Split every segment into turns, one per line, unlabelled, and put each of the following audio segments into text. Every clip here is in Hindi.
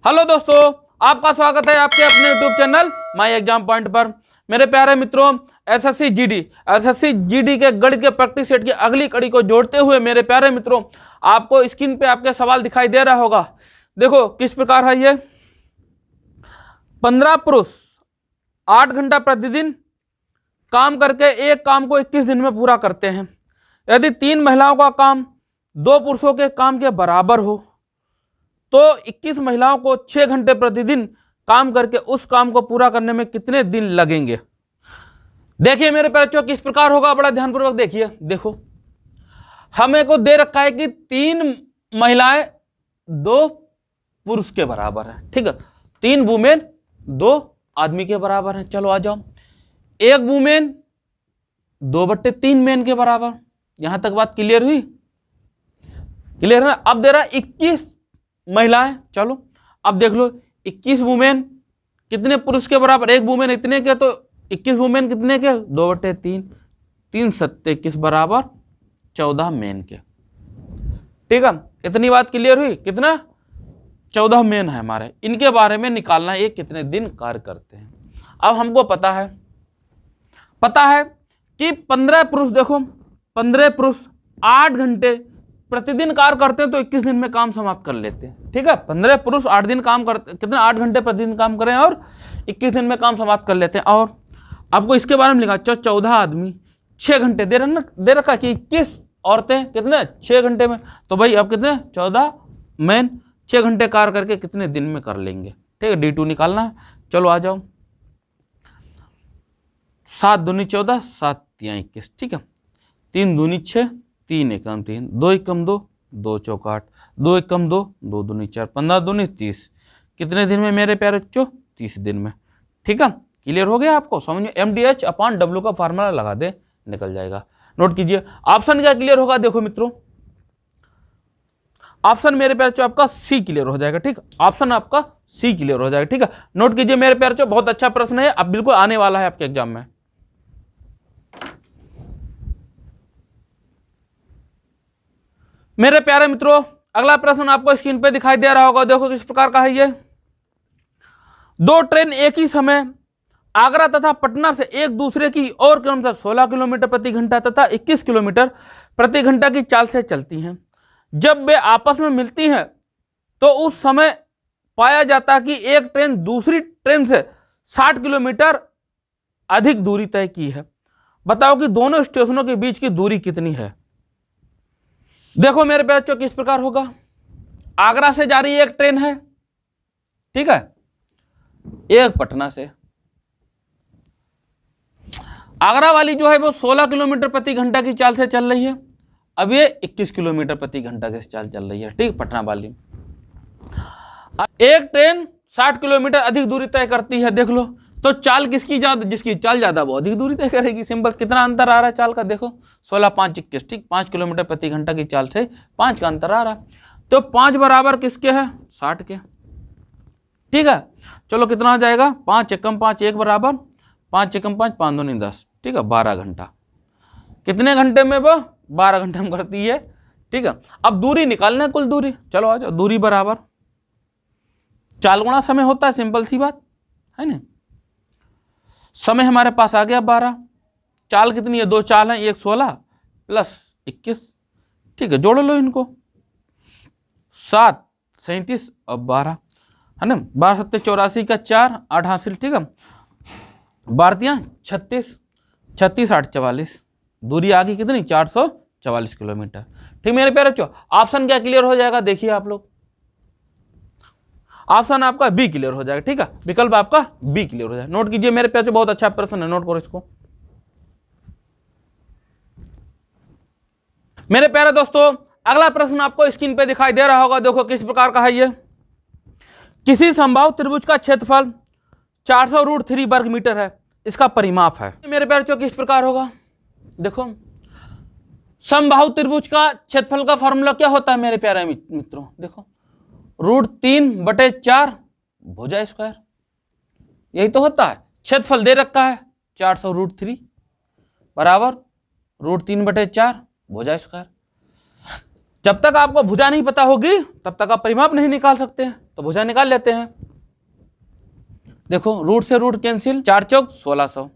हेलो दोस्तों, आपका स्वागत है आपके अपने YouTube channel my exam point पर। मेरे प्यारे मित्रों, एसएससी जीडी के गणित के प्रैक्टिस सेट की अगली कड़ी को जोड़ते हुए मेरे प्यारे मित्रों, आपको स्क्रीन पे आपके सवाल दिखाई दे रहा होगा। देखो किस प्रकार है ये। 15 पुरुष 8 घंटा प्रतिदिन काम करके एक काम को 21 दिन में पूरा करते हैं। यदि 3 महिलाओं का काम 2 पुरुषों के काम के बराबर हो तो 21 महिलाओं को 6 घंटे प्रतिदिन काम करके उस काम को पूरा करने में कितने दिन लगेंगे। देखिए मेरे प्यारे बच्चों, किस प्रकार होगा, बड़ा ध्यानपूर्वक देखिए। देखो हमें को दे रखा है कि 3 महिलाएं 2 पुरुष के बराबर है, ठीक है। 3 वुमेन 2 आदमी के बराबर है। चलो आ जाओ, 1 वुमेन 2/3 मेन के बराबर। यहां तक बात क्लियर हुई? क्लियर है। अब दे रहा है 21 महिलाएं। चलो अब देख लो, 21 वुमेन कितने पुरुष के बराबर, 1 वुमेन इतने के, तो 21 वुमेन कितने के, 2/3, 3 7 21 बराबर 14 मेन के। ठीक है, इतनी बात क्लियर हुई। कितना, 14 मेन है हमारे। इनके बारे में निकालना है, ये कितने दिन कार्य करते हैं। अब हमको पता है कि 15 पुरुष, देखो 15 पुरुष 8 घंटे प्रतिदिन कार्य करते हैं तो 21 दिन में काम समाप्त कर लेते हैं। ठीक है, 15 पुरुष 8 दिन काम करते, कितने 8 घंटे प्रतिदिन काम करें और 21 दिन में काम समाप्त कर लेते हैं। और आपको इसके बारे में लिखा 14 आदमी 6 घंटे दे रखा कि 21 औरतें कितने 6 घंटे में, तो भाई अब कितने 14 मैन 6 घंटे कार्य करके कितने दिन में कर लेंगे। ठीक है, D2 निकालना है। चलो आ जाओ, 7 दूनी 14, 7 तियां 21। ठीक है, 3 दूनी 6, 3 एकम 3, 2 एकम 2, 2 चौका 8, 2 एकम 2, 2 दूनी 4, 15 दूनी 30। कितने दिन में मेरे प्यारे बच्चों, 30 दिन में। ठीक है, क्लियर हो गया आपको? समझ में, MDH/W का फार्मूला लगा दे, निकल जाएगा। नोट कीजिए, ऑप्शन क्या क्लियर होगा। देखो मित्रों, ऑप्शन मेरे प्यारे बच्चों आपका सी क्लियर हो जाएगा। ठीक, ऑप्शन आपका सी क्लियर हो जाएगा। ठीक है, नोट कीजिए मेरे प्यारे बच्चों, बहुत अच्छा प्रश्न है, अब बिल्कुल आने वाला है आपके एग्जाम में। मेरे प्यारे मित्रों, अगला प्रश्न आपको स्क्रीन पे दिखाई दे रहा होगा। देखो किस प्रकार का है ये। 2 ट्रेन एक ही समय आगरा तथा पटना से एक दूसरे की ओर क्रमशः 16 किलोमीटर प्रति घंटा तथा 21 किलोमीटर प्रति घंटा की चाल से चलती हैं। जब वे आपस में मिलती हैं तो उस समय पाया जाता है कि एक ट्रेन दूसरी ट्रेन से 60 किलोमीटर अधिक दूरी तय की है। बताओ कि दोनों स्टेशनों के बीच की दूरी कितनी है। देखो मेरे बच्चों किस प्रकार होगा। आगरा से जा रही एक ट्रेन है, ठीक है, एक पटना से। आगरा वाली जो है वो 16 किलोमीटर प्रति घंटा की चाल से चल रही है, अब ये 21 किलोमीटर प्रति घंटा की चाल चल रही है। ठीक, पटना वाली। एक ट्रेन 60 किलोमीटर अधिक दूरी तय करती है। देख लो, तो चाल किसकी ज्यादा, जिसकी चाल ज्यादा वो अधिक दूरी तय करेगी। सिंपल, कितना अंतर आ रहा है चाल का, देखो 16 5 21। ठीक, 5 किलोमीटर प्रति घंटा की चाल से 5 का अंतर आ रहा है, तो 5 बराबर किसके है, 60 के। ठीक है, चलो कितना हो जाएगा, 5 एकम 5 1 बराबर 5 एकम 5 5 दूनी 10। ठीक है, 12 घंटा। कितने घंटे में वो, 12 घंटे में करती है। ठीक है, अब दूरी निकालना है, कुल दूरी। चलो आ जाओ, दूरी बराबर चाल गुणा समय होता है, सिंपल सी बात है ना। समय हमारे पास आ गया 12, चाल कितनी है, 2 चाल है, एक 16 प्लस 21। ठीक है, जोड़ लो इनको, 7 37 और 12 है ना। 12 7 84 का 4 8 हासिल। ठीक है, 12 36 36 8 44, दूरी आ गई कितनी, 444 किलोमीटर। ठीक मेरे प्यारे बच्चों, ऑप्शन क्या क्लियर हो जाएगा, देखिए आप लोग, ऑप्शन आपका बी क्लियर हो जाएगा। ठीक है, विकल्प आपका बी क्लियर हो जाएगा। नोट कीजिए मेरे प्यारे, बहुत अच्छा प्रश्न है, नोट करो इसको। मेरे प्यारे दोस्तों, अगला प्रश्न आपको स्क्रीन पे दिखाई दे रहा होगा। देखो किस प्रकार का है ये। किसी समबाहु त्रिभुज का क्षेत्रफल 400√3 वर्ग मीटर है, इसका परिमाप है। मेरे प्यारे बच्चों किस प्रकार होगा। देखो समबाहु त्रिभुज का क्षेत्रफल का फॉर्मूला क्या होता है मेरे प्यारे मित्रों, देखो √3/4 भुजा स्क्वायर, यही तो होता है। क्षेत्रफल दे रखा है 400√3 बराबर √3/4 भुजा स्क्वायर। जब तक आपको भुजा नहीं पता होगी तब तक आप परिमाप नहीं निकाल सकते हैं। तो भुजा निकाल लेते हैं। देखो रूट से रूट कैंसिल, 4 चौक 1600,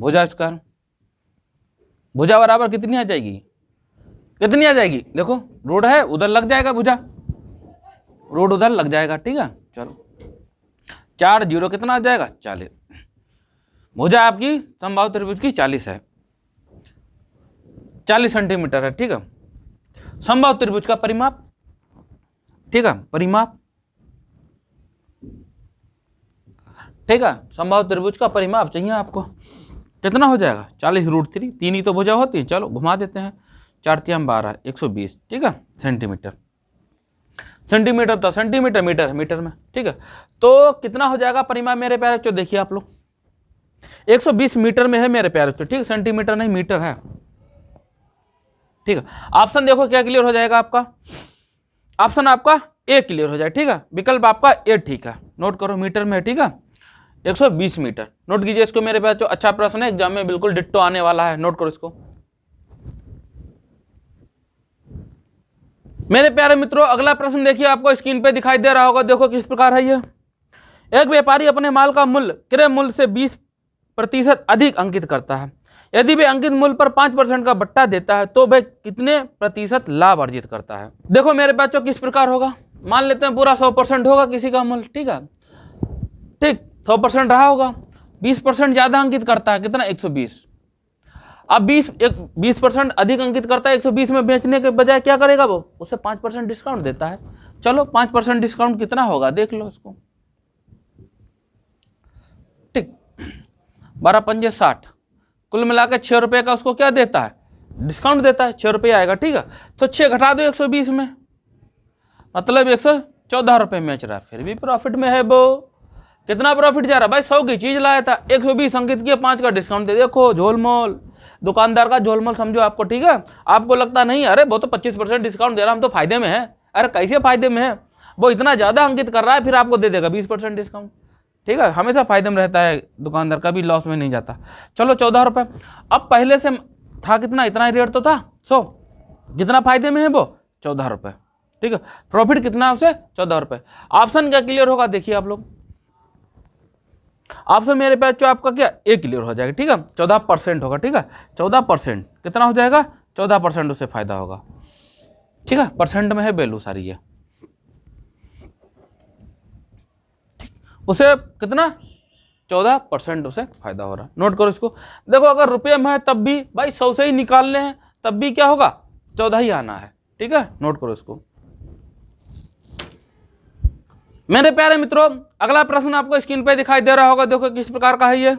भुजा स्क्वायर, भुजा बराबर कितनी आ जाएगी, कितनी आ जाएगी, देखो रूट है उधर लग जाएगा, भुजा रूट उधर लग जाएगा, ठीक है। चलो 4 0 कितना आ जाएगा, 40। भुजा आपकी समबाहु त्रिभुज की 40 है, 40 सेंटीमीटर है, ठीक है। समबाहु त्रिभुज का परिमाप, ठीक है, परिमाप, ठीक है, समबाहु त्रिभुज का परिमाप चाहिए आपको, कितना हो जाएगा, 40 रूट 3, 3 ही तो भुजा होती है, चलो घुमा देते हैं, 4 3 12, 120, ठीक है, सेंटीमीटर, सेंटीमीटर तो सेंटीमीटर, मीटर मीटर में, ठीक है। तो कितना हो जाएगा परिमाप मेरे प्यारे बच्चों, देखिए आप लोग 120 मीटर में है मेरे प्यारे बच्चों, ठीक, सेंटीमीटर नहीं मीटर है, ठीक है। ऑप्शन देखो क्या क्लियर हो जाएगा आपका, ऑप्शन आपका ए क्लियर हो जाए, ठीक है, विकल्प आपका ए ठीक है, नोट करो मीटर में, ठीक है, 120 मीटर, नोट कीजिए इसको मेरे पास, जो अच्छा प्रश्न है एग्जाम में बिल्कुल डिट्टो आने वाला है, नोट करो इसको। मेरे प्यारे मित्रों अगला प्रश्न देखिए, आपको स्क्रीन पे दिखाई दे रहा होगा, देखो किस प्रकार है ये। एक व्यापारी अपने माल का मूल्य क्रय मूल्य से 20% अधिक अंकित करता है, यदि वे अंकित मूल्य पर 5% का बट्टा देता है तो वह कितने प्रतिशत लाभ अर्जित करता है। देखो मेरे बच्चों किस प्रकार होगा, मान लेते हैं पूरा 100% होगा किसी का मूल्य, ठीक है, ठीक 100% रहा होगा, 20% ज्यादा अंकित करता है, कितना 120, अब 20% अधिक अंकित करता है, 120 में बेचने के बजाय क्या करेगा वो, उसे 5% डिस्काउंट देता है। चलो 5% डिस्काउंट कितना होगा देख लो इसको, ठीक 12 पंजे 60, कुल मिलाकर 6 रुपए का उसको क्या देता है, डिस्काउंट देता है, 6 रुपये आएगा, ठीक है। तो 6 घटा दो 120 में, मतलब 114 रुपये बेच रहा है, फिर भी प्रॉफिट में है वो, कितना प्रॉफिट जा रहा है भाई, 100 की चीज लाया था, 120 अंकित किया, 5 का डिस्काउंट दे, देखो झोलमोल, दुकानदार का झोलमोल समझो आपको, ठीक है। आपको लगता नहीं अरे वो तो 25% डिस्काउंट दे रहा, हम तो फायदे में है, अरे कैसे फायदे में है, वो इतना ज्यादा अंकित कर रहा है, फिर आपको दे देगा 20% डिस्काउंट, ठीक है, हमेशा फायदे में रहता है दुकानदार, कभी लॉस में नहीं जाता। चलो 14 रुपये, अब पहले से था कितना, इतना रेट तो था 100, कितना फायदे में है वो 14 रुपये, ठीक है, प्रॉफिट कितना है उसे 14 रुपये। ऑप्शन क्या क्लियर होगा देखिए आप लोग, ऑप्शन मेरे पास जो आपका क्या ए क्लियर हो जाएगा, ठीक है, 14% होगा, ठीक है, 14% कितना हो जाएगा, 14% उसे फायदा होगा, ठीक है, परसेंट में है वैल्यू सारी है, उसे कितना 14% उसे फायदा हो रहा है, नोट करो इसको। देखो अगर रुपये में है तब भी भाई 100 से ही निकालने हैं, तब भी क्या होगा 14 ही आना है, ठीक है, नोट करो इसको। मेरे प्यारे मित्रों अगला प्रश्न आपको स्क्रीन पे दिखाई दे रहा होगा, देखो किस प्रकार का है ये।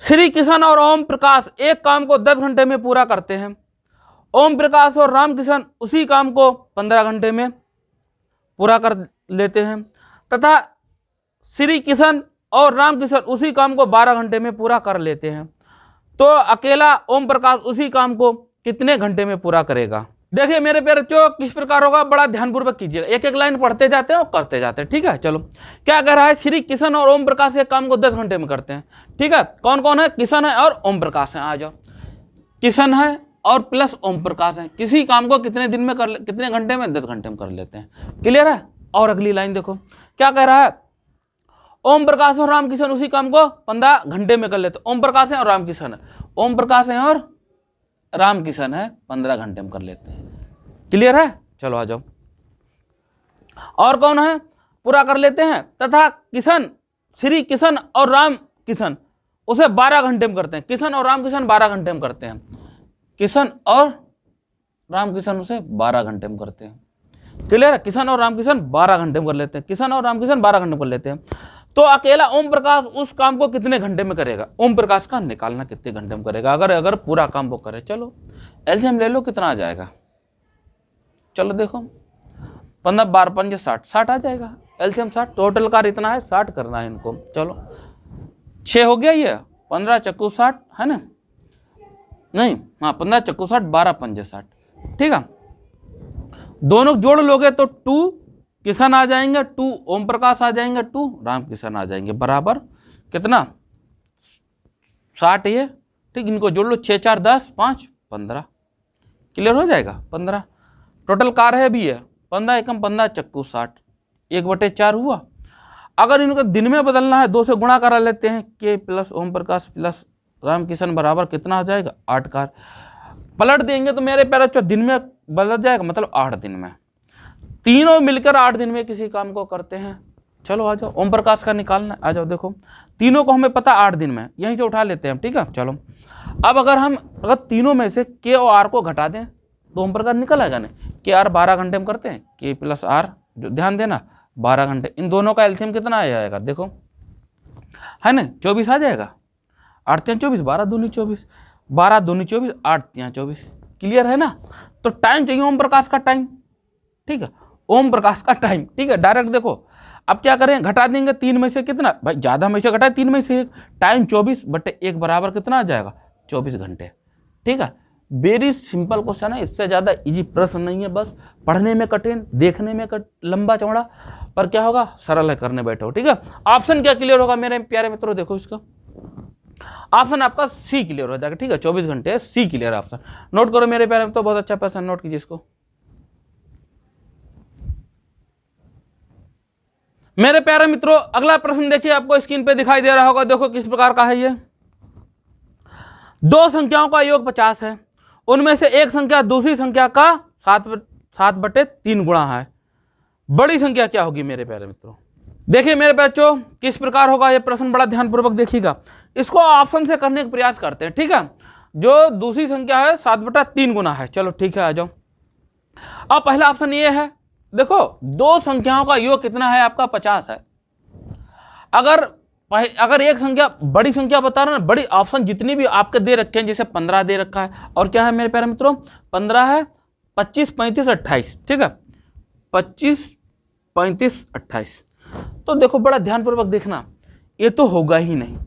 श्री किशन और ओम प्रकाश एक काम को 10 घंटे में पूरा करते हैं, ओम प्रकाश और राम किशन उसी काम को 15 घंटे में पूरा कर लेते हैं, तथा श्री किशन और राम किशन उसी काम को 12 घंटे में पूरा कर लेते हैं, तो अकेला ओम प्रकाश उसी काम को कितने घंटे में पूरा करेगा। देखिए मेरे प्यारे बच्चों किस प्रकार होगा, बड़ा ध्यानपूर्वक कीजिएगा, एक एक लाइन पढ़ते जाते हैं और करते जाते हैं, ठीक है। चलो क्या कह रहा है, श्री किशन और ओम प्रकाश एक काम को 10 घंटे में करते हैं, ठीक है, कौन कौन है, किशन है और ओम प्रकाश है, आ जाओ, किशन है और प्लस ओम प्रकाश है, किसी काम को कितने दिन में कितने घंटे में, 10 घंटे में कर लेते हैं, क्लियर है। और अगली लाइन देखो क्या कह रहा है, ओम प्रकाश और राम किशन उसी काम को 15 घंटे में कर लेते, ओम प्रकाश है और राम किशन है, ओम प्रकाश है और राम किशन है 15 घंटे में कर लेते हैं, क्लियर है। चलो आ जाओ, और कौन है पूरा कर लेते हैं, तथा किशन श्री किशन और राम किशन उसे 12 घंटे में करते हैं, किशन और राम किशन 12 घंटे में करते हैं, किशन और राम किशन उसे 12 घंटे में करते हैं, क्लियर है, किशन और राम किशन 12 घंटे में कर लेते हैं, किशन और राम किशन 12 घंटे में कर लेते हैं, तो अकेला ओम प्रकाश उस काम को कितने घंटे में करेगा, ओम प्रकाश का निकालना कितने घंटे में करेगा, अगर पूरा काम वो करे। चलो एलसीएम ले लो, कितना आ जाएगा, चलो देखो 15 12 पंजे 60, 60 आ जाएगा, एलसीएम 60, टोटल कार इतना है 60 करना है इनको। चलो 6 हो गया, ये 15 चक्कू 60 है ना, नहीं हाँ 15 चक्कू 60, 12 पंजे 60, ठीक है, दोनों जोड़ लोगे तो 2 किशन आ जाएंगे, 2 ओम प्रकाश आ जाएंगे, 2 राम किशन आ जाएंगे, बराबर कितना 60 ये, ठीक, इनको जोड़ लो, 6 4 10 5 15, क्लियर हो जाएगा 15, टोटल कार है भी है 15 एकम 15 चक्कू 60, 1/4 हुआ। अगर इनको दिन में बदलना है 2 से गुणा करा लेते हैं, के प्लस ओम प्रकाश प्लस रामकिशन बराबर कितना हो जाएगा 8 कार। पलट देंगे तो मेरे प्यारे दिन में बदल जाएगा, मतलब 8 दिन में। तीनों मिलकर 8 दिन में किसी काम को करते हैं। चलो आ जाओ, ओम प्रकाश का निकालना, आ जाओ। देखो तीनों को हमें पता 8 दिन में, यहीं से उठा लेते हैं हम, ठीक है। चलो अब अगर तीनों में से के और आर को घटा दें तो ओम प्रकाश निकल आएगा नहीं। के आर 12 घंटे में करते हैं, के प्लस आर, जो ध्यान देना 12 घंटे, इन दोनों का एलसीएम कितना आ जाएगा देखो, है ना 24 आ जाएगा। 8 3 24, 12 दूनी 24, 12 दूनी 24, 8 3 24। क्लियर है ना। तो टाइम चाहिए ओम प्रकाश का टाइम, ठीक है, ओम प्रकाश का टाइम, ठीक है। डायरेक्ट देखो अब क्या करें, घटा देंगे 3 में से कितना, भाई ज़्यादा में से घटाए 3 में से 1, टाइम 24/1 बराबर कितना आ जाएगा 24 घंटे, ठीक है। वेरी सिंपल क्वेश्चन है, इससे ज़्यादा इजी प्रश्न नहीं है। बस पढ़ने में कठिन, देखने में लंबा चौड़ा, पर क्या होगा सरल है, करने बैठो, ठीक है। ऑप्शन क्या क्लियर होगा मेरे प्यारे मित्रों, देखो इसका ऑप्शन आपका सी क्लियर हो जाएगा, ठीक है। 24 घंटे सी क्लियर ऑप्शन। नोट करो मेरे प्यारे मित्रों, बहुत अच्छा प्रश्न, नोट कीजिए इसको। मेरे प्यारे मित्रों अगला प्रश्न देखिए, आपको स्क्रीन पे दिखाई दे रहा होगा। देखो किस प्रकार का है ये। 2 संख्याओं का योग 50 है, उनमें से एक संख्या दूसरी संख्या का 7/3 गुणा है। बड़ी संख्या क्या होगी मेरे प्यारे मित्रों। देखिए मेरे बच्चों किस प्रकार होगा ये प्रश्न, बड़ा ध्यानपूर्वक देखिएगा। इसको ऑप्शन से करने का प्रयास करते हैं, ठीक है। जो दूसरी संख्या है 7/3 गुना है। चलो ठीक है, आ जाओ। अब पहला ऑप्शन ये है, देखो 2 संख्याओं का योग कितना है आपका 50 है। अगर एक संख्या बड़ी संख्या बता रहा ना, बड़ी ऑप्शन जितनी भी आपके दे रखे हैं, जैसे 15 दे रखा है, और क्या है मेरे प्यारे मित्रों 15 है, 25 35 28, ठीक है, 25 35 28। तो देखो बड़ा ध्यानपूर्वक देखना, ये तो होगा ही नहीं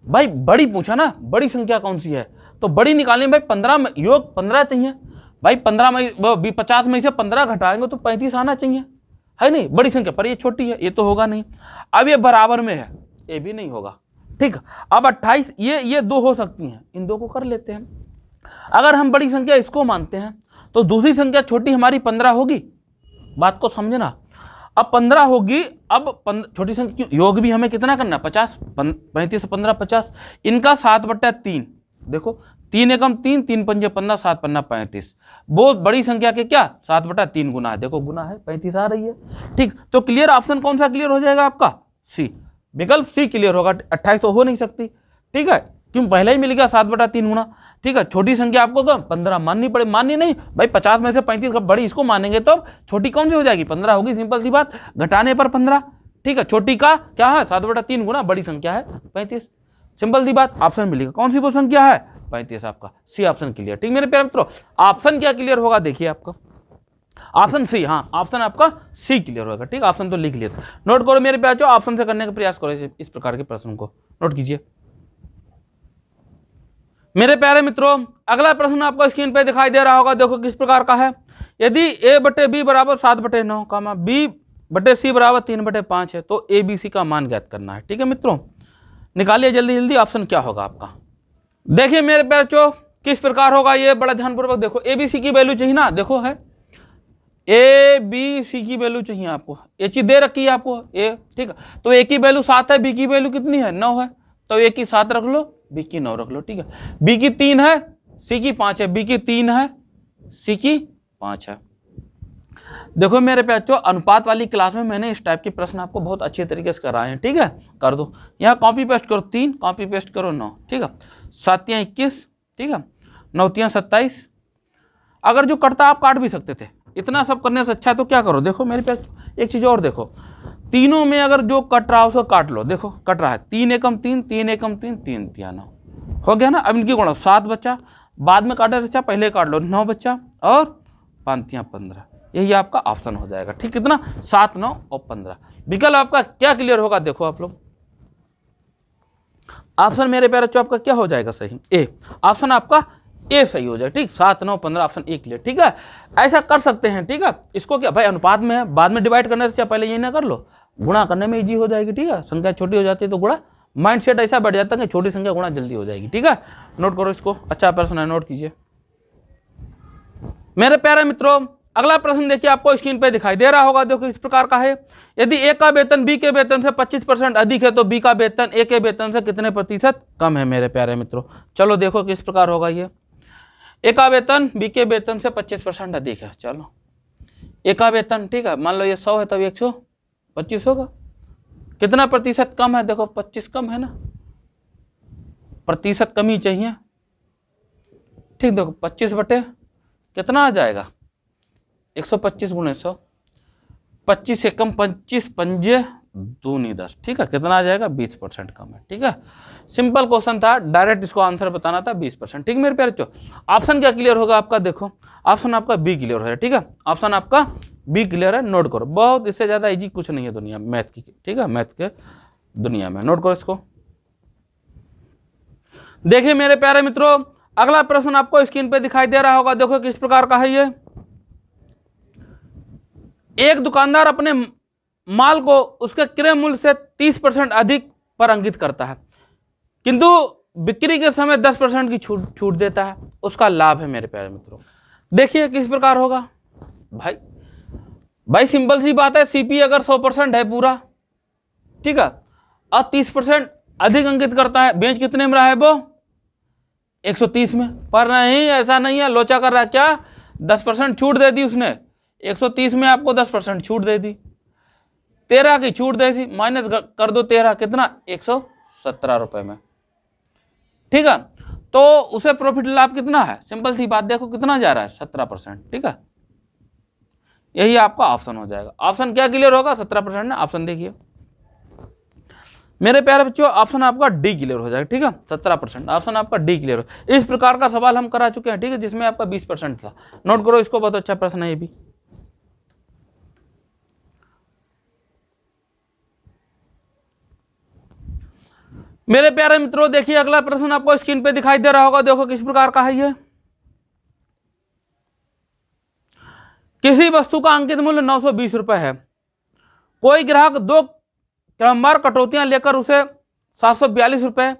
भाई। बड़ी पूछा ना, बड़ी संख्या कौन सी है, तो बड़ी निकालने भाई 15 में योग 15 चाहिए भाई। 15 में 50 में से 15 घटाएंगे तो 35 आना चाहिए, है नहीं बड़ी संख्या, पर ये छोटी है, ये तो होगा नहीं। अब ये बराबर में है, ये भी नहीं होगा, ठीक। अब 28, ये 2 हो सकती हैं, इन 2 को कर लेते हैं। अगर हम बड़ी संख्या इसको मानते हैं तो दूसरी संख्या छोटी हमारी 15 होगी, बात को समझना। अब 15 होगी, अब छोटी संख्या योग भी हमें कितना करना 50, 35 से 15 50, इनका 7/3। देखो 3 एकम 3, 3 पंजे 15, 7 पन्ना 35। वो बड़ी संख्या के क्या 7/3 गुना है, देखो गुना है 35 आ रही है, ठीक। तो क्लियर ऑप्शन कौन सा क्लियर हो जाएगा आपका सी, विकल्प सी क्लियर होगा। 28 तो हो नहीं सकती, ठीक है, क्यों पहले ही मिल गया 7/3 गुना, ठीक है। छोटी संख्या आपको कम 15 माननी पड़े, माननी नहीं भाई, 50 में से 35 का बड़ी इसको मानेंगे तो छोटी कौन सी हो जाएगी 15 होगी, सिंपल सी बात, घटाने पर 15, ठीक है। छोटी का क्या है 7/3 गुना, बड़ी संख्या है 35, सिंपल सी बात। ऑप्शन मिलेगा, कौन सी वो संख्या है 35, आपका सी ऑप्शन क्लियर, ठीक मेरे प्यारे मित्रों। ऑप्शन क्या क्लियर होगा देखिए आपका, ऑप्शन सी, हाँ ऑप्शन आपका सी क्लियर होगा, ठीक। ऑप्शन तो लिख लिया था, नोट करो मेरे प्यारे, ऑप्शन से करने का प्रयास करो इस प्रकार के प्रश्न को, नोट कीजिए मेरे प्यारे मित्रों। अगला प्रश्न आपको स्क्रीन पे दिखाई दे रहा होगा, देखो किस प्रकार का है। यदि a/b बराबर 7/9, b/c बराबर 3/5 है, तो a b c का मान ज्ञात करना है, ठीक है मित्रों। निकालिए जल्दी जल्दी, ऑप्शन क्या होगा आपका। देखिए मेरे प्यारे बच्चों किस प्रकार होगा ये, बड़ा ध्यानपूर्वक देखो। a b c की वैल्यू चाहिए ना, देखो है a b c की वैल्यू चाहिए आपको, ये चीज दे रखी है आपको a, ठीक है। तो a की वैल्यू 7 है, b की वैल्यू कितनी है 9 है, तो a की 7 रख लो, b की 9 रख लो, ठीक है। b की 3 है, c की 5 है, b की 3 है, c की 5 है। देखो मेरे बच्चों अनुपात वाली क्लास में मैंने इस टाइप के प्रश्न आपको बहुत अच्छे तरीके से कराए हैं, ठीक है। कर दो यहाँ कॉपी पेस्ट करो, 3 कॉपी पेस्ट करो 9, ठीक है। 7 या 21, ठीक है, 9 या 27। अगर जो कटता आप काट भी सकते थे, इतना सब करने से अच्छा तो क्या करो, देखो मेरे पास एक चीज और देखो, तीनों में अगर जो कट रहा है उसको काट लो, देखो कट रहा है 3 एकम 3, 3 एकम 3, 3 3 9 हो गया ना। अब इनकी गुणा 7 बच्चा, बाद में काटे अच्छा पहले काट लो 9 बच्चा, और 5 या 15, यही आपका ऑप्शन हो जाएगा, ठीक। कितना 7 9 और 15। विकल्प आपका क्या क्लियर होगा देखो आप लोग, ऑप्शन मेरे प्यारे बच्चों आपका क्या हो जाएगा सही, ए। ऑप्शन आपका ए सही हो जाए, ठीक। 7 9 15 ऑप्शन ए क्लियर, ठीक है। ऐसा कर सकते हैं, ठीक है। इसको क्या भाई अनुपात में है, बाद में डिवाइड करने से पहले ये ना कर लो, गुणा करने में इजी हो जाएगी, ठीक है। संख्या छोटी हो जाती है तो गुणा माइंड सेट ऐसा बैठ जाता है कि छोटी संख्या गुणा जल्दी हो जाएगी, ठीक है। नोट करो इसको, अच्छा प्रश्न है, नोट कीजिए मेरे प्यारे मित्रों। अगला प्रश्न देखिए, आपको स्क्रीन पे दिखाई दे रहा होगा, देखो इस प्रकार का है। यदि ए का वेतन बी के वेतन से 25% अधिक है तो बी का वेतन ए के वेतन से कितने प्रतिशत कम है मेरे प्यारे मित्रों। चलो देखो किस प्रकार होगा ये। ए का वेतन बी के वेतन से 25% अधिक है। चलो ए का वेतन, ठीक है, मान लो ये 100 है तब 125 होगा। कितना प्रतिशत कम है, देखो 25 कम है ना, प्रतिशत कमी चाहिए, ठीक। देखो 25 बटे कितना आ जाएगा, 125 गुणे 100, 25 से कम 25 पंजे दूनी 10, ठीक है, कितना आ जाएगा 20% कम है, ठीक है। सिंपल क्वेश्चन था, डायरेक्ट इसको आंसर बताना था 20%, ठीक मेरे प्यारे बच्चों। ऑप्शन क्या क्लियर होगा आपका, देखो ऑप्शन आपका बी क्लियर है, ठीक है, ऑप्शन आपका बी क्लियर है, नोट करो। बहुत इससे ज्यादा इजी कुछ नहीं है दुनिया मैथ की, ठीक है, मैथ के दुनिया में, नोट करो इसको। देखिए मेरे प्यारे मित्रों, अगला प्रश्न आपको स्क्रीन पे दिखाई दे रहा होगा, देखो किस प्रकार का है ये। एक दुकानदार अपने माल को उसके क्रय मूल्य से 30% अधिक पर अंकित करता है, किंतु बिक्री के समय 10% की छूट देता है, उसका लाभ है मेरे प्यारे मित्रों। देखिए किस प्रकार होगा भाई सिंपल सी बात है, सीपी अगर 100% है पूरा, ठीक है, और 30% अधिक अंकित करता है, बेंच कितने में रहा है वो 130 में, पर नहीं ऐसा नहीं है, लोचा कर रहा है क्या, 10% छूट दे दी उसने, 130 में आपको 10% छूट दे दी, 13 की छूट दे दी, माइनस कर दो 13, कितना 117 रुपए में, ठीक है। तो उसे प्रॉफिट लाभ कितना है, सिंपल सी बात, देखो कितना जा रहा है 17%, ठीक है, यही आपका ऑप्शन हो जाएगा। ऑप्शन क्या क्लियर होगा, 17% ना, ऑप्शन देखिए मेरे प्यारे बच्चों, ऑप्शन आपका डी क्लियर हो जाएगा, ठीक है, 17%, ऑप्शन आपका डी क्लियर हो। इस प्रकार का सवाल हम करा चुके हैं, ठीक है, जिसमें आपका 20% था, नोट करो इसको, बहुत अच्छा प्रश्न है ये भी। मेरे प्यारे मित्रों देखिए, अगला प्रश्न आपको स्क्रीन पे दिखाई दे रहा होगा, देखो किस प्रकार का है ये। किसी वस्तु का अंकित मूल्य 920 रुपए है, कोई ग्राहक 2 क्रमवार कटौतियां लेकर उसे 742 रुपए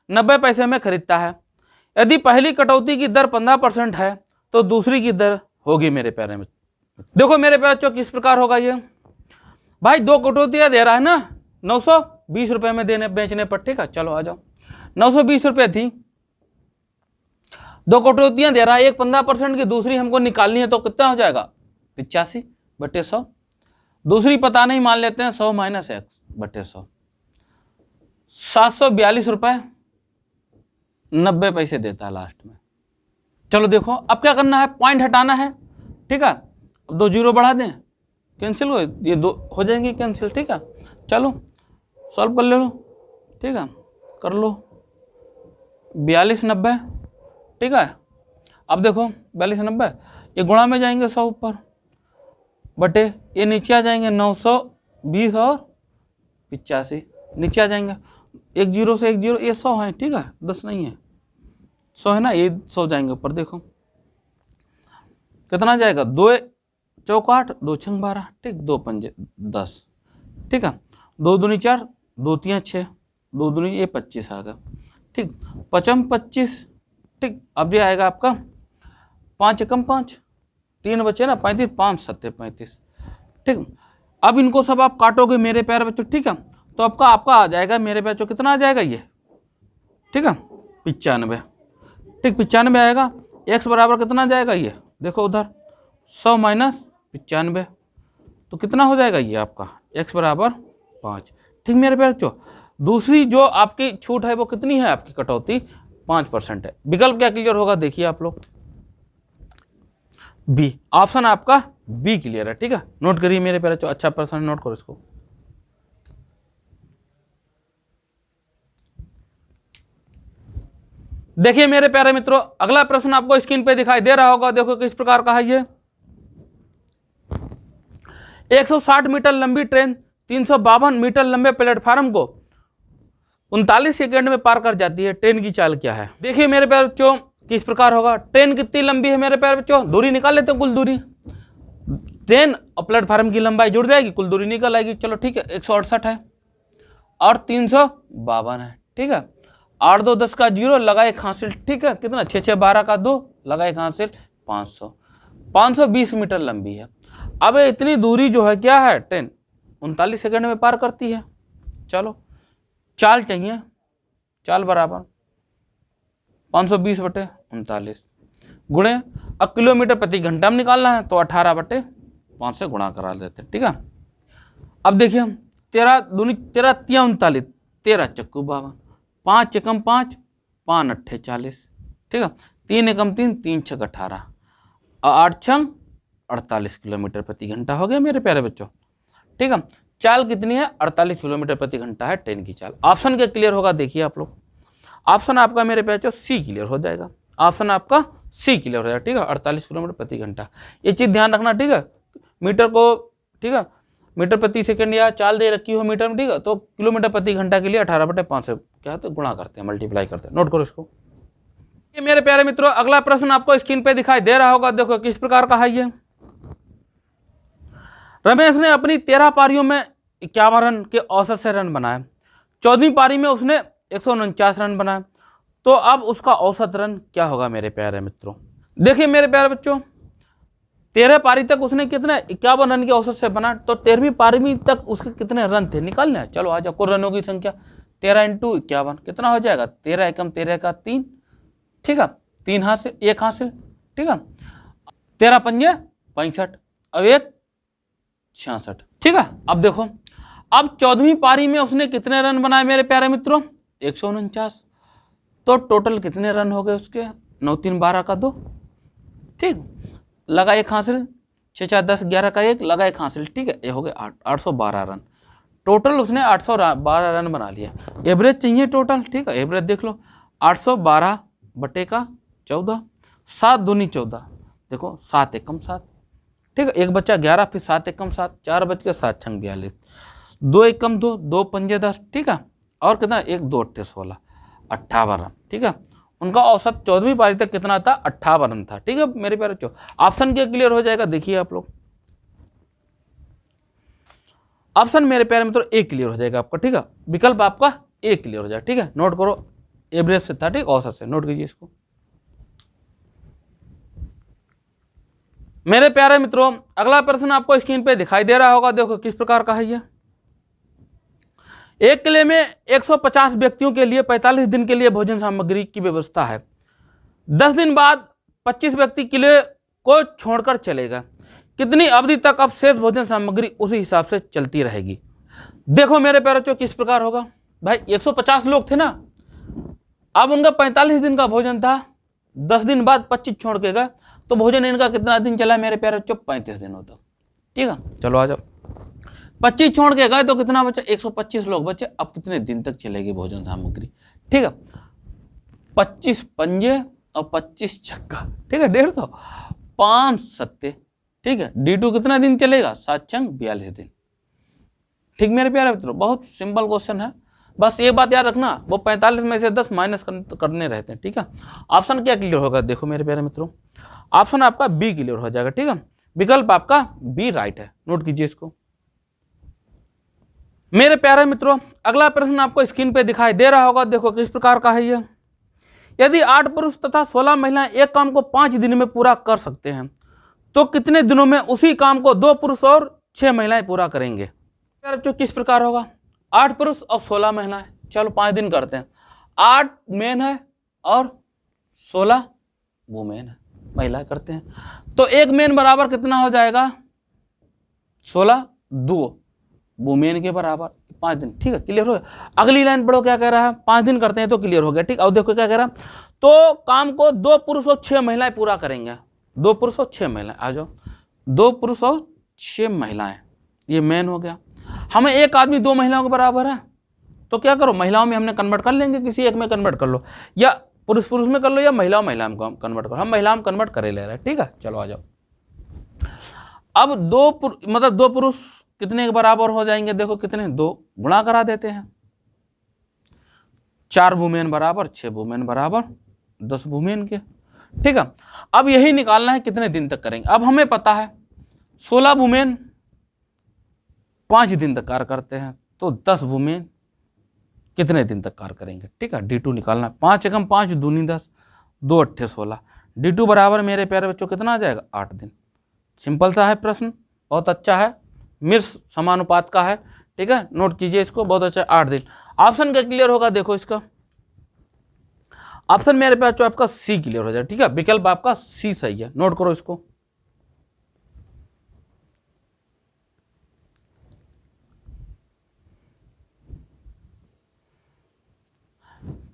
90 पैसे में खरीदता है। यदि पहली कटौती की दर 15% है तो दूसरी की दर होगी मेरे प्यारे में। देखो मेरे प्यारे बच्चों किस प्रकार होगा ये, भाई 2 कटौतियां दे रहा है ना 920 रुपए में देने बेचने पर, ठीक है, चलो आ जाओ, 920 रुपए थी, 2 कटौतियां दे रहा है, एक 15% की, दूसरी हमको निकालनी है, तो कितना हो जाएगा 85 बटे 100, दूसरी पता नहीं मान लेते हैं 100 माइनस एक्स बटे 100, 742 रुपए 90 पैसे देता है लास्ट में। चलो देखो अब क्या करना है, पॉइंट हटाना है, ठीक है, 2 जीरो बढ़ा दें, कैंसिल हो, ये 2 हो जाएंगे कैंसिल, ठीक है, चलो सॉल्व कर लो, ठीक है, कर लो 4290, ठीक है। अब देखो 4290 ये गुणा में जाएंगे 100 ऊपर बटे ये नीचे आ जाएंगे 920 और 85 नीचे आ जाएंगे, 1 जीरो से 1 जीरो, ये 100 है, ठीक है, 10 नहीं है, 100 है ना, ये 100 जाएंगे ऊपर, देखो कितना जाएगा, 2 चौक 8, 2 छंग 12, ठीक, 2 पंजे 10, ठीक है, 2 दूनी 4, 2 तियां 6, 2 दूनी ये 25 आ गया, ठीक, 55 25, ठीक। अब ये आएगा आपका 5 एकम 5, 3 बचे ना 35, 5 सत्ते 35, ठीक। अब इनको सब आप काटोगे मेरे प्यारे बच्चों, ठीक है, तो आपका आ जाएगा मेरे प्यारे बच्चों, कितना आ जाएगा ये, ठीक है 95, ठीक, 95 आएगा। x बराबर कितना जाएगा ये, देखो उधर 100 माइनस 95, तो कितना हो जाएगा ये आपका x बराबर 5, ठीक मेरे प्यारे बच्चों। दूसरी जो आपकी छूट है वो कितनी है, आपकी कटौती 5% है। विकल्प क्या क्लियर होगा, देखिए आप लोग बी, ऑप्शन आपका बी क्लियर है, ठीक है, नोट करिए मेरे प्यारे बच्चों, अच्छा प्रश्न नोट करो इसको। देखिए मेरे प्यारे मित्रों, अगला प्रश्न आपको स्क्रीन पे दिखाई दे रहा होगा, देखो किस प्रकार का है ये। 160 मीटर लंबी ट्रेन 352 मीटर लंबे प्लेटफार्म को 39 सेकंड में पार कर जाती है, ट्रेन की चाल क्या है। देखिए मेरे प्यारे बच्चों किस प्रकार होगा, ट्रेन कितनी लंबी है मेरे प्यारे बच्चों, दूरी निकाल लेते हैं, कुल दूरी, ट्रेन और प्लेटफार्म की लंबाई जुड़ जाएगी, कुल दूरी निकल आएगी, चलो ठीक है, 168 है और 352 है, ठीक है, 8 2 10 का 0 लगाए हासिल, ठीक है, कितना 6 6 12 का 2 लगाए हासिल 500, 520 मीटर लंबी है। अब इतनी दूरी जो है क्या है, ट्रेन 39 सेकंड में पार करती है। चलो चाल चाहिए, चाल बराबर 520/39 गुणे, अब किलोमीटर प्रति घंटा में निकालना है तो 18/5 से गुणा करा देते हैं। ठीक है, अब देखिए हम 13 दूनी 13 तिया 39, 13 चक्कू 52, 5 एकम 5, 5 अट्ठे 40। ठीक है, 3 एकम 3, 3 छक 18 और 8 छंग 48 किलोमीटर प्रति घंटा हो गया मेरे प्यारे बच्चों। ठीक है, चाल कितनी है, 48 किलोमीटर प्रति घंटा है ट्रेन की चाल। ऑप्शन क्या क्लियर होगा, देखिए आप लोग, ऑप्शन आपका मेरे प्यारे बच्चों सी क्लियर हो जाएगा, ऑप्शन आपका सी क्लियर हो जाएगा। ठीक है, 48 किलोमीटर प्रति घंटा, ये चीज़ ध्यान रखना। ठीक है, मीटर को, ठीक है, मीटर प्रति सेकंड या चाल दे रखी हो मीटर में, ठीक है, तो किलोमीटर प्रति घंटा के लिए 18/5 से क्या होता है, गुणा करते हैं, मल्टीप्लाई करते हैं। नोट करो इसको। ये मेरे प्यारे मित्रों, अगला प्रश्न आपको स्क्रीन पे दिखाई दे रहा होगा, देखो किस प्रकार का है ये। रमेश ने अपनी 13 पारियों में 51 रन के औसत से रन बनाए, 14वीं पारी में उसने 149 रन बनाए, तो अब उसका औसत रन क्या होगा मेरे प्यारे मित्रों। देखिए मेरे प्यारे बच्चों, 13 पारी तक उसने कितने 51 रन के औसत से बना, तो 13वीं पारी तक उसके कितने रन थे निकालने हैं। चलो आ जाओ, कुल रनों की संख्या 13 × 51 कितना हो जाएगा, 13 एकम 13 का 3। ठीक है, 3 हासिल 1 हासिल। ठीक है, 13 पंजे 65 और 1 66। ठीक है, अब देखो, अब 14वीं पारी में उसने कितने रन बनाए मेरे प्यारे मित्रों, 149, तो टोटल कितने रन हो गए उसके, 9 3 12 का 2। ठीक, लगा 1 हासिल, 6 4 10 11 का 1 लगा 1 हासिल। ठीक है, ये हो गए 812 रन टोटल, उसने 812 रन बना लिया। एवरेज चाहिए टोटल। ठीक है, एवरेज देख लो, 812/14, 7 दूनी 14, देखो 7 एकम 7। ठीक है, एक बच्चा 11, फिर 7 एकम 7, 4 बच के 7 छंग 42, 2 एकम 2, 2 पंजे 10। ठीक है, और कितना 1 2 अट्ठे 16, 58 रन। ठीक है, उनका औसत 14वीं पारी तक कितना था, 58 रन था। ठीक है मेरे प्यारे बच्चों, ऑप्शन क्या क्लियर हो जाएगा, देखिए आप लोग, ऑप्शन मेरे प्यारे मित्रों ए क्लियर हो जाएगा आपका। ठीक है, विकल्प आपका ए क्लियर हो जाएगा। ठीक है, नोट करो, एवरेज से था, ठीक, औसत से, नोट कीजिए इसको। मेरे प्यारे मित्रों, अगला प्रश्न आपको स्क्रीन पे दिखाई दे रहा होगा, देखो किस प्रकार का है ये। एक किले में 150 व्यक्तियों के लिए 45 दिन के लिए भोजन सामग्री की व्यवस्था है। 10 दिन बाद 25 व्यक्ति किले को छोड़कर चलेगा, कितनी अवधि तक अब शेष भोजन सामग्री उसी हिसाब से चलती रहेगी। देखो मेरे प्यारे बच्चों, किस प्रकार होगा भाई, 150 लोग थे ना, अब उनका 45 दिन का भोजन था, 10 दिन बाद 25 छोड़ के गए, तो भोजन इनका कितना दिन चला मेरे प्यारे बच्चों, 35 दिनों तक। ठीक है, चलो आ जाओ, 25 छोड़ के गए तो कितना बचा, 125 लोग बचे, अब कितने दिन तक चलेगी भोजन सामग्री। ठीक है, 25 पंजे और 25 छक्का, ठीक है 150, 5 सत्ते। ठीक है, D2 कितना दिन चलेगा, 7 छंग 42 दिन। ठीक मेरे प्यारे मित्रों, बहुत सिंपल क्वेश्चन है, बस ये बात याद रखना, वो 45 में से 10 माइनस करने रहते हैं। ठीक है, ऑप्शन क्या क्लियर होगा, देखो मेरे प्यारे मित्रों, ऑप्शन आपका बी क्लियर हो जाएगा। ठीक है, विकल्प आपका बी राइट है, नोट कीजिए इसको। मेरे प्यारे मित्रों, अगला प्रश्न आपको स्क्रीन पे दिखाई दे रहा होगा, देखो किस प्रकार का है ये। यदि 8 पुरुष तथा 16 महिलाएं एक काम को 5 दिन में पूरा कर सकते हैं, तो कितने दिनों में उसी काम को 2 पुरुष और 6 महिलाएं पूरा करेंगे। बच्चों किस प्रकार होगा, 8 पुरुष और 16 महिलाएं, चलो 5 दिन करते हैं, 8 मेन है और 16 वुमेन है, महिलाएं करते हैं, तो एक मेन बराबर कितना हो जाएगा, 16, 2 वुमेन के बराबर 5 दिन। ठीक है, क्लियर हो गया। अगली लाइन पढ़ो, क्या कह रहा है, 5 दिन करते हैं तो क्लियर हो गया। ठीक, और देखो क्या कह रहा है, तो काम को 2 पुरुष और 6 महिलाएं पूरा करेंगे, 2 पुरुष और 6 महिलाएं, आ जाओ, 2 पुरुष और 6 महिलाएं, ये मेन हो गया। हमें एक आदमी 2 महिलाओं के बराबर है, तो क्या करो, महिलाओं में हमने कन्वर्ट कर लेंगे, किसी एक में कन्वर्ट कर लो, या पुरुष पुरुष में कर लो, या महिला में कन्वर्ट करो, हम महिला में कन्वर्ट करे ले रहे हैं। ठीक है, चलो आ जाओ, अब 2 पुरुष कितने के बराबर हो जाएंगे, देखो कितने, 2 गुणा करा देते हैं, 4 वुमेन बराबर 6 वुमेन बराबर 10 वुमेन के। ठीक है, अब यही निकालना है कितने दिन तक करेंगे। अब हमें पता है 16 वुमेन 5 दिन तक कार्य करते हैं, तो 10 वुमेन कितने दिन तक कार्य करेंगे। ठीक है, D2 निकालना है, 5 एकम 5 दूनी 10, 2 अट्ठे 16, D2 बराबर मेरे प्यारे बच्चों कितना आ जाएगा, 8 दिन। सिंपल सा है प्रश्न, बहुत अच्छा है, मिर्स समानुपात का है, ठीक है, नोट कीजिए इसको, बहुत अच्छा है। 8 दिन। ऑप्शन क्या क्लियर होगा, देखो इसका ऑप्शन मेरे पास जो आपका सी क्लियर हो जाए, ठीक है, विकल्प आपका सी सही है, नोट करो इसको।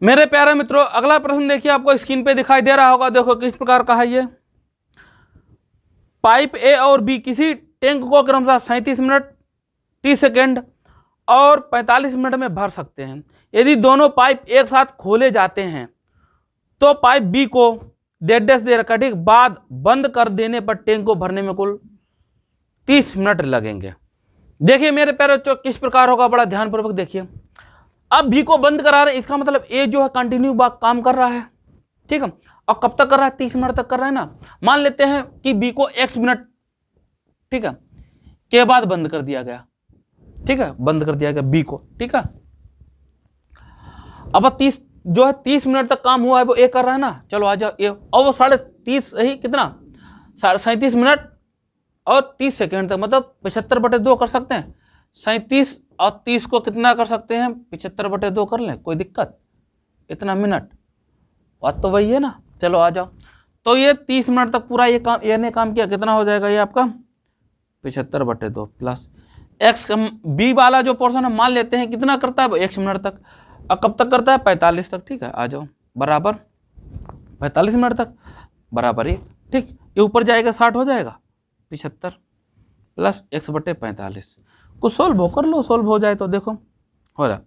मेरे प्यारे मित्रों, अगला प्रश्न देखिए, आपको स्क्रीन पे दिखाई दे रहा होगा, देखो किस प्रकार का है ये। पाइप ए और बी किसी टैंक को क्रमशः 37 मिनट 30 सेकेंड और 45 मिनट में भर सकते हैं। यदि दोनों पाइप एक साथ खोले जाते हैं तो पाइप बी को डेढ़ दे रखा, ठीक, बाद बंद कर देने पर टैंक को भरने में कुल 30 मिनट लगेंगे। देखिए मेरे प्यारे बच्चों, किस प्रकार होगा, बड़ा ध्यानपूर्वक देखिए। अब बी को बंद करा रहे हैं, इसका मतलब ए जो है कंटिन्यू काम कर रहा है, ठीक है, और कब तक कर रहा है, 30 मिनट तक कर रहा है ना। मान लेते हैं कि बी को x मिनट, ठीक है, के बाद बंद कर दिया गया, ठीक है, बंद कर दिया गया बी को, ठीक है। अब 30 जो है 30 मिनट तक काम हुआ है, वो ए कर रहा है ना, चलो आ जाओ ए, और वो 30.5 ही कितना 37 मिनट और 30 सेकेंड तक, मतलब 75/2 कर सकते हैं। 37 और 30 को कितना कर सकते हैं, 75/2 कर लें, कोई दिक्कत, इतना मिनट, बात तो वही है ना। चलो आ जाओ, तो ये 30 मिनट तक पूरा ये काम ए ने काम किया, कितना हो जाएगा ये आपका 75/2 प्लस एक्स, बी वाला जो पोर्शन है मान लेते हैं कितना करता है वो x मिनट तक, और कब तक करता है 45 तक, ठीक है, आ जाओ बराबर 45 मिनट तक बराबर 1, ठीक, ये ऊपर जाएगा 60 हो जाएगा 75 प्लस x/45, कुछ सोल्व कर लो, सोल्व हो जाए तो देखो हो रहा,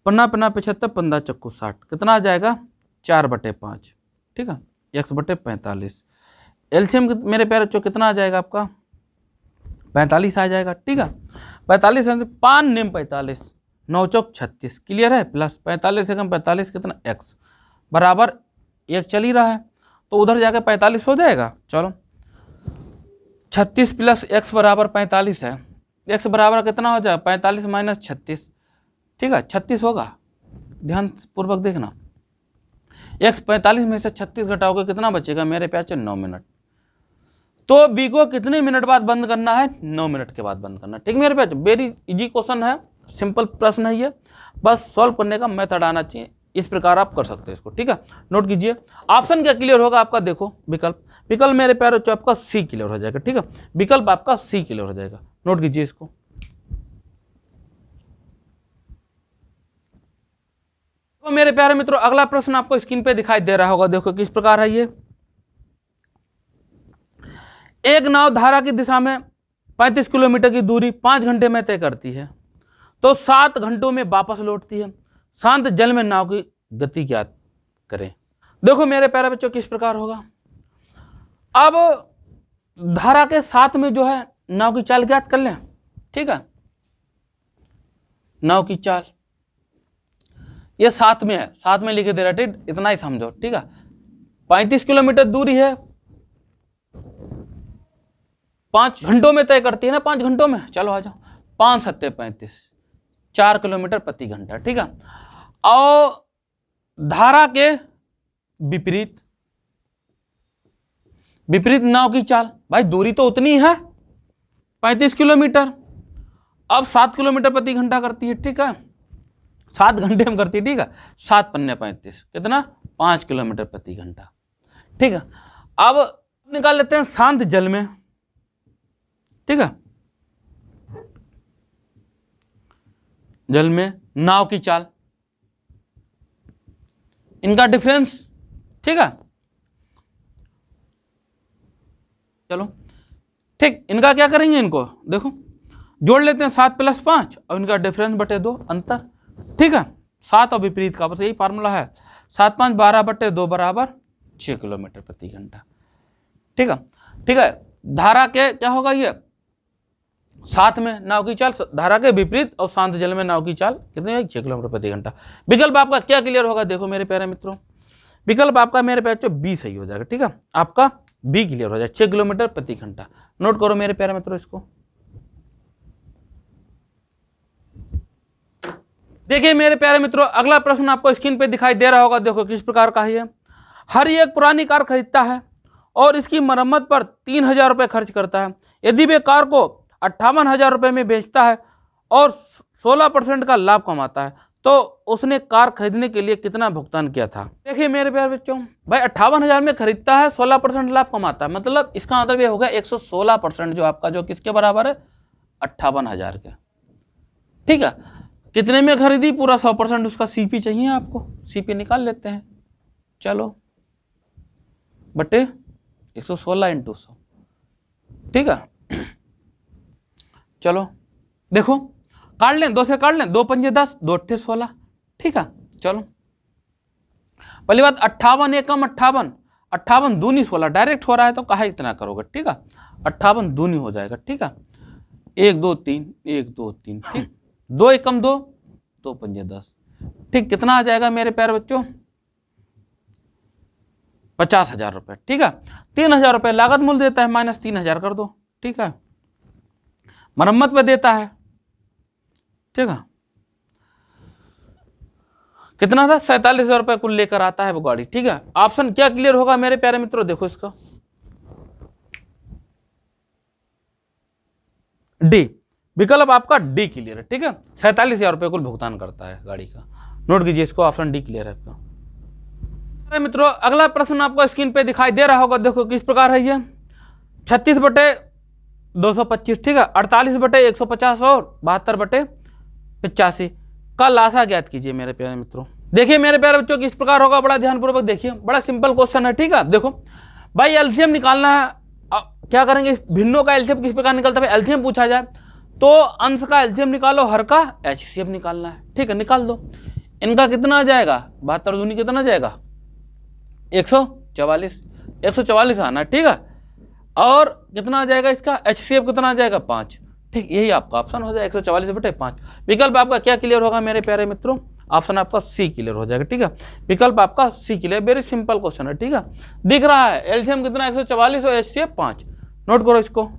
50 15 चक्कू 60, कितना आ जाएगा 4/5, ठीक है, x/45, एलसीएम मेरे प्यारे बच्चों कितना आ जाएगा आपका 45 आ जाएगा, ठीक है, 45 5 निम 45 9 चौक 36, क्लियर है, प्लस 45 से कम 45 कितना x बराबर 1 चल ही रहा है, तो उधर जाकर 45 हो जाएगा। चलो 36 प्लस x बराबर 45 है, x बराबर कितना हो जाएगा 45 माइनस 36, ठीक है, 36 होगा, ध्यान पूर्वक देखना, x 45 में से 36 घटाओगे कितना बचेगा मेरे प्यारे 9 मिनट। तो बी को कितने मिनट बाद बंद करना है, 9 मिनट के बाद बंद करना, ठीक मेरे प्यारे, वेरी इजी क्वेश्चन है, सिंपल प्रश्न है ये, बस सॉल्व करने का मेथड आना चाहिए, इस प्रकार आप कर सकते हैं इसको, ठीक है, नोट कीजिए। ऑप्शन क्या क्लियर होगा आपका, देखो विकल्प मेरे प्यारे बच्चों आपका सी क्लियर हो जाएगा, ठीक है, विकल्प आपका सी क्लियर हो जाएगा, नोट कीजिए इसको। तो मेरे प्यारे मित्रों, अगला प्रश्न आपको स्क्रीन पे दिखाई दे रहा होगा, देखो किस प्रकार है ये। एक नाव धारा की दिशा में 35 किलोमीटर की दूरी 5 घंटे में तय करती है, तो 7 घंटों में वापस लौटती है। शांत जल में नाव की गति ज्ञात करें। देखो मेरे प्यारे बच्चों किस प्रकार होगा, अब धारा के साथ में जो है नाव की चाल ज्ञात कर लें, ठीक है, नाव की चाल ये साथ में है, साथ में लिखे दे रहा है, इतना ही समझो, ठीक है, 35 किलोमीटर दूरी है, 5 घंटों में तय करती है ना, 5 घंटों में, चलो आ जाओ 5 7 35 4 किलोमीटर प्रति घंटा, ठीक है, और धारा के विपरीत नाव की चाल, भाई दूरी तो उतनी है 35 किलोमीटर, अब 7 किलोमीटर प्रति घंटा करती है, ठीक है, 7 घंटे में करती है, ठीक है, 7 पन्ने 35 कितना 5 किलोमीटर प्रति घंटा, ठीक है। अब निकाल लेते हैं शांत जल में, ठीक है, जल में नाव की चाल, इनका डिफरेंस, ठीक है, चलो ठीक, इनका क्या करेंगे, इनको देखो जोड़ लेते हैं 7 + 5 और इनका डिफरेंस बटे 2 अंतर, ठीक है, 7 और विपरीत का बस यही फार्मूला है, 7 5 12/2 बराबर 6 किलोमीटर प्रति घंटा, ठीक है, ठीक है। धारा के क्या होगा, ये साथ में नाव की चाल, धारा के विपरीत और शांत जल में नाव की चाल कितनी है 6 किलोमीटर प्रति घंटा। विकल्प आपका क्या क्लियर होगा, देखो मेरे प्यारे मित्रों, विकल्प आपका मेरे प्यारे बी सही हो जाएगा, ठीक है, आपका बी क्लियर हो जाएगा, 6 किलोमीटर प्रति घंटा, नोट करो मेरे प्यारे मित्रों इसको। देखिए मेरे प्यारे मित्रों, अगला प्रश्न आपको स्क्रीन पे दिखाई दे रहा होगा, देखो किस प्रकार का है ये। हर एक पुरानी कार खरीदता है और इसकी मरम्मत पर 3,000 रुपये खर्च करता है। यदि वे कार को 58,000 रुपये में बेचता है और 16% का लाभ कमाता है तो उसने कार खरीदने के लिए कितना भुगतान किया था। देखिए मेरे प्यारे बच्चों, भाई 58,000 में खरीदता है, 16% लाभ कमाता है, मतलब इसका मतलब ये होगा 116% जो आपका जो किसके बराबर है, 58,000 के। ठीक है, कितने में खरीदी, पूरा 100% उसका सीपी चाहिए आपको, सीपी निकाल लेते हैं। चलो बटे 116 × 100। ठीक है, चलो देखो काट लें, 2 से काट लें, 2 पंजे 10, 2 अट्ठे 16। ठीक है, चलो पहली बात 58 एकम 58, 58 दूनी 16 डायरेक्ट हो रहा है तो कहा इतना करोगे। ठीक है, 58 दूनी हो जाएगा। ठीक है, 1 2 3 1 2 3। ठीक, 2 एकम 2, 2 पंजे 10। ठीक, कितना आ जाएगा मेरे प्यारे बच्चों, 50,000 रुपये। ठीक है, 3,000 रुपये लागत मूल्य देता है, माइनस 3,000 कर दो। ठीक है, मरम्मत पे देता है। ठीक है, कितना था, 47,000 रुपये कुल लेकर आता है वो गाड़ी। ठीक है, ऑप्शन क्या क्लियर होगा मेरे प्यारे मित्रों, देखो इसका डी, विकल्प आपका डी क्लियर है। ठीक है, 47,000 रुपये कुल भुगतान करता है गाड़ी का, नोट कीजिए इसको, ऑप्शन डी क्लियर है आपका। अरे मित्रों अगला प्रश्न आपको स्क्रीन पे दिखाई दे रहा होगा, देखो किस प्रकार है ये, 36/225। ठीक है, 48/150 और 72/85 का लासा ज्ञात कीजिए मेरे प्यारे मित्रों। देखिए मेरे प्यारे बच्चों किस प्रकार होगा, बड़ा ध्यानपूर्वक देखिए, बड़ा सिंपल क्वेश्चन है। ठीक है, देखो भाई एलसीएम निकालना है, क्या करेंगे, इस भिन्नों का एलसीएम किस प्रकार निकलता है, एलसीएम पूछा जाए तो अंश का एलसीएम निकालो, हर का एचसीएफ निकालना है। ठीक है, निकाल दो, इनका कितना आ जाएगा, 72 दूनी कितना जाएगा, 144, 144 आना है। ठीक है, और कितना आ जाएगा इसका एचसीएफ कितना आ जाएगा, 5। ठीक, यही आपका ऑप्शन हो जाएगा, 144/5। विकल्प आपका क्या क्लियर होगा मेरे प्यारे मित्रों, ऑप्शन आपका सी क्लियर हो जाएगा। ठीक है, विकल्प आपका सी क्लियर, वेरी सिंपल क्वेश्चन है। ठीक है, दिख रहा है एलसीएम कितना, 144 और एचसीएफ 5, नोट करो इसको।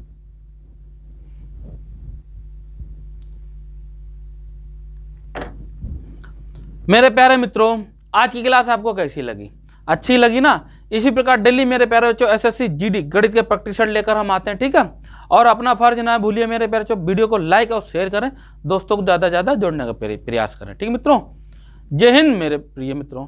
मेरे प्यारे मित्रों आज की क्लास आपको कैसी लगी, अच्छी लगी ना। इसी प्रकार डेली मेरे प्यारे बच्चों एसएससी जीडी गणित के प्रैक्टिस लेकर हम आते हैं। ठीक है, और अपना फर्ज ना भूलिए मेरे प्यारे बच्चों, वीडियो को लाइक और शेयर करें, दोस्तों को ज़्यादा से ज़्यादा जोड़ने का प्रयास करें। ठीक मित्रों, जय हिंद मेरे प्रिय मित्रों।